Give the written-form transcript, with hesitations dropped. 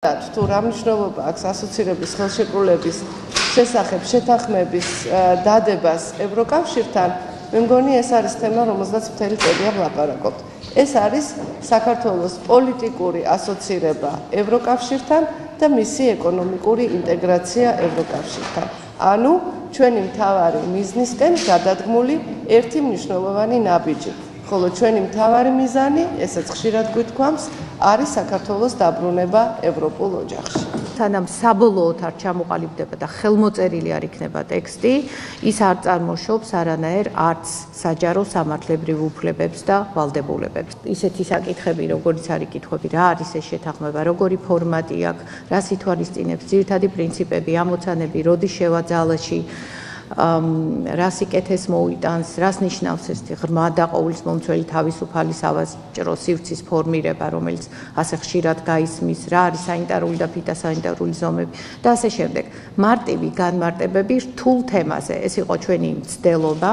თუ რა მნიშვნელობა აქვს ასოცირების ხელშეკრულების შესახებ შეთანხმების დადებას ევროკავშირთან, მე მგონი ეს არის თემა, რომელზეც მთელი წელია ვლაპარაკობთ. ეს არის საქართველოს პოლიტიკური ასოცირება ევროკავშირთან და მისი ეკონომიკური ინტეგრაცია ევროკავშირთან. ანუ ჩვენი მთავარი მიზნისკენ გადადგმული ერთი მნიშვნელოვანი ნაბიჯი. ხოლო ჩვენი მთავარი მიზანი, ესაც ხშირად გვითქვამს, არის საქართველოს დაბრუნება ევროპულ ოჯახში. სანამ საბოლოოდ არ ჩამოყალიბდება და ხელმოწერილი არ იქნება ტექსტი, ის არ წარმოშობს არანაირ არც საჯარო სამართლებრივ უფლებებს და ვალდებულებებს. ისეთი საკითხები, როგორიც არის კითხვები, რა არის ეს შეთანხმება, როგორი ფორმატი აქვს, რას ითვალისწინებს, ძირითადი პრინციპები, ამოცანები, როდის შევა ძალაში, რას იკეთეს მოიტანს, რას ნიშნავს ეს ღრმა და ყოვლისმომცველი თავისუფალი სავაჭრო სივრცის ფორმირება, რომელიც ასე ხშირად გაისმის, რა არის სანიტარული და ფიტოსანიტარული ზომები და ასე შემდეგ. მარტივი განმარტებები რთულ თემაზე. ეს იყო ჩვენი მცდელობა.